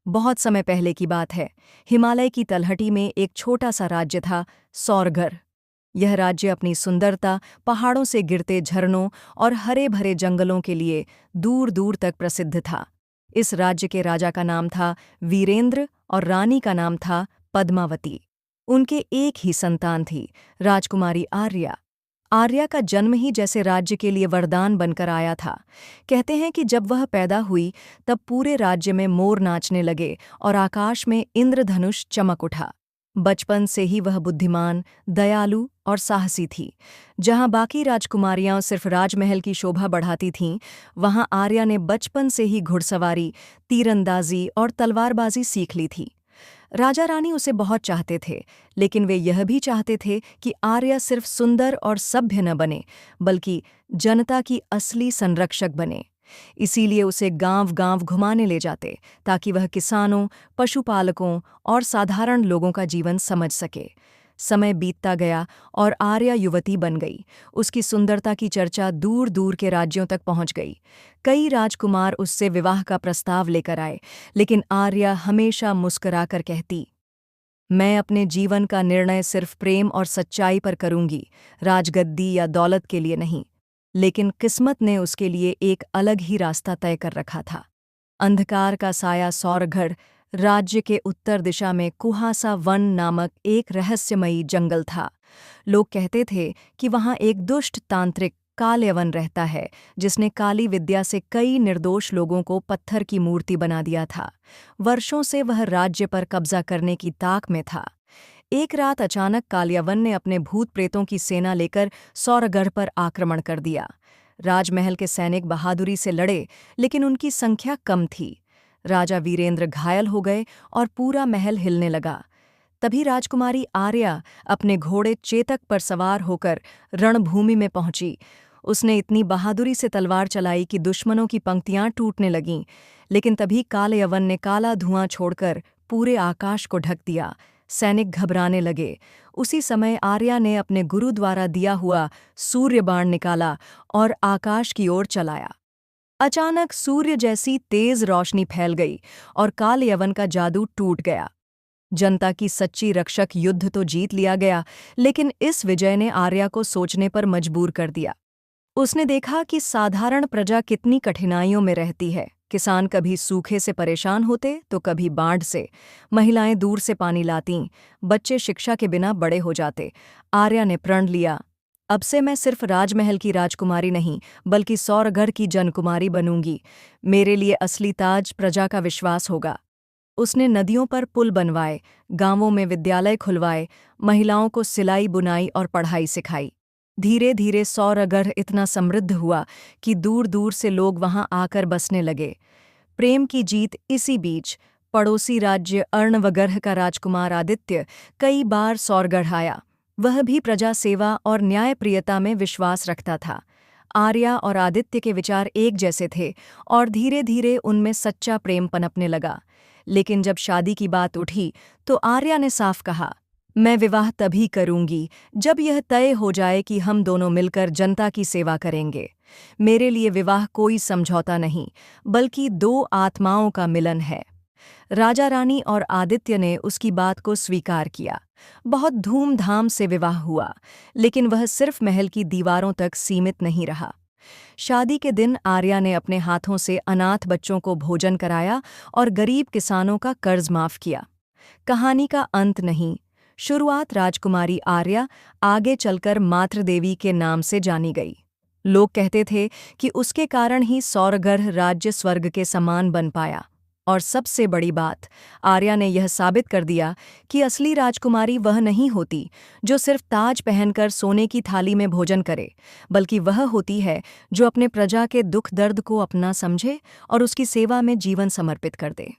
बहुत समय पहले की बात है। हिमालय की तलहटी में एक छोटा सा राज्य था, सौरगढ़। यह राज्य अपनी सुंदरता, पहाड़ों से गिरते झरनों और हरे भरे जंगलों के लिए दूर दूर तक प्रसिद्ध था। इस राज्य के राजा का नाम था वीरेंद्र और रानी का नाम था पद्मावती। उनके एक ही संतान थी, राजकुमारी आर्या। आर्या का जन्म ही जैसे राज्य के लिए वरदान बनकर आया था। कहते हैं कि जब वह पैदा हुई तब पूरे राज्य में मोर नाचने लगे और आकाश में इंद्रधनुष चमक उठा। बचपन से ही वह बुद्धिमान, दयालु और साहसी थी। जहां बाकी राजकुमारियां सिर्फ राजमहल की शोभा बढ़ाती थीं, वहां आर्या ने बचपन से ही घुड़सवारी, तीरंदाजी और तलवारबाजी सीख ली थी। राजा रानी उसे बहुत चाहते थे, लेकिन वे यह भी चाहते थे कि आर्या सिर्फ सुंदर और सभ्य न बने, बल्कि जनता की असली संरक्षक बने। इसीलिए उसे गांव-गांव घुमाने ले जाते, ताकि वह किसानों, पशुपालकों और साधारण लोगों का जीवन समझ सके। समय बीतता गया और आर्या युवती बन गई। उसकी सुंदरता की चर्चा दूर-दूर के राज्यों तक पहुंच गई। कई राजकुमार उससे विवाह का प्रस्ताव लेकर आए, लेकिन आर्या हमेशा मुस्कुराकर कहती, मैं अपने जीवन का निर्णय सिर्फ प्रेम और सच्चाई पर करूंगी, राजगद्दी या दौलत के लिए नहीं। लेकिन किस्मत ने उसके लिए एक अलग ही रास्ता तय कर रखा था। अंधकार का साया सौरगढ़ राज्य के उत्तर दिशा में कुहासा वन नामक एक रहस्यमयी जंगल था। लोग कहते थे कि वहां एक दुष्ट तांत्रिक कालयवन रहता है, जिसने काली विद्या से कई निर्दोष लोगों को पत्थर की मूर्ति बना दिया था। वर्षों से वह राज्य पर कब्जा करने की ताक में था। एक रात अचानक कालियावन ने अपने भूत प्रेतों की सेना लेकर सौरगढ़ पर आक्रमण कर दिया। राजमहल के सैनिक बहादुरी से लड़े, लेकिन उनकी संख्या कम थी। राजा वीरेंद्र घायल हो गए और पूरा महल हिलने लगा। तभी राजकुमारी आर्या अपने घोड़े चेतक पर सवार होकर रणभूमि में पहुंची। उसने इतनी बहादुरी से तलवार चलाई कि दुश्मनों की पंक्तियां टूटने लगीं। लेकिन तभी कालयवन ने काला धुआं छोड़कर पूरे आकाश को ढक दिया। सैनिक घबराने लगे। उसी समय आर्या ने अपने गुरु द्वारा दिया हुआ सूर्य बाण निकाला और आकाश की ओर चलाया। अचानक सूर्य जैसी तेज रोशनी फैल गई और कालयवन का जादू टूट गया। जनता की सच्ची रक्षक युद्ध तो जीत लिया गया, लेकिन इस विजय ने आर्या को सोचने पर मजबूर कर दिया। उसने देखा कि साधारण प्रजा कितनी कठिनाइयों में रहती है। किसान कभी सूखे से परेशान होते तो कभी बाढ़ से। महिलाएं दूर से पानी लातीं, बच्चे शिक्षा के बिना बड़े हो जाते। आर्या ने प्रण लिया, अब से मैं सिर्फ राजमहल की राजकुमारी नहीं, बल्कि सौरगढ़ की जनकुमारी बनूंगी। मेरे लिए असली ताज प्रजा का विश्वास होगा। उसने नदियों पर पुल बनवाए, गांवों में विद्यालय खुलवाए, महिलाओं को सिलाई बुनाई और पढ़ाई सिखाई। धीरे धीरे सौरगढ़ इतना समृद्ध हुआ कि दूर दूर से लोग वहां आकर बसने लगे। प्रेम की जीत इसी बीच पड़ोसी राज्य अर्णवगर्ह का राजकुमार आदित्य कई बार सौरगढ़ आया। वह भी प्रजा सेवा और न्यायप्रियता में विश्वास रखता था। आर्या और आदित्य के विचार एक जैसे थे और धीरे धीरे उनमें सच्चा प्रेम पनपने लगा। लेकिन जब शादी की बात उठी तो आर्या ने साफ कहा, मैं विवाह तभी करूंगी जब यह तय हो जाए कि हम दोनों मिलकर जनता की सेवा करेंगे। मेरे लिए विवाह कोई समझौता नहीं, बल्कि दो आत्माओं का मिलन है। राजा रानी और आदित्य ने उसकी बात को स्वीकार किया। बहुत धूमधाम से विवाह हुआ, लेकिन वह सिर्फ महल की दीवारों तक सीमित नहीं रहा। शादी के दिन आर्या ने अपने हाथों से अनाथ बच्चों को भोजन कराया और गरीब किसानों का कर्ज माफ किया। कहानी का अंत नहीं, शुरुआत राजकुमारी आर्या आगे चलकर मातृदेवी के नाम से जानी गई। लोग कहते थे कि उसके कारण ही सौरगढ़ राज्य स्वर्ग के समान बन पाया। और सबसे बड़ी बात, आर्या ने यह साबित कर दिया कि असली राजकुमारी वह नहीं होती जो सिर्फ ताज पहनकर सोने की थाली में भोजन करे, बल्कि वह होती है जो अपने प्रजा के दुख दर्द को अपना समझे और उसकी सेवा में जीवन समर्पित कर दे।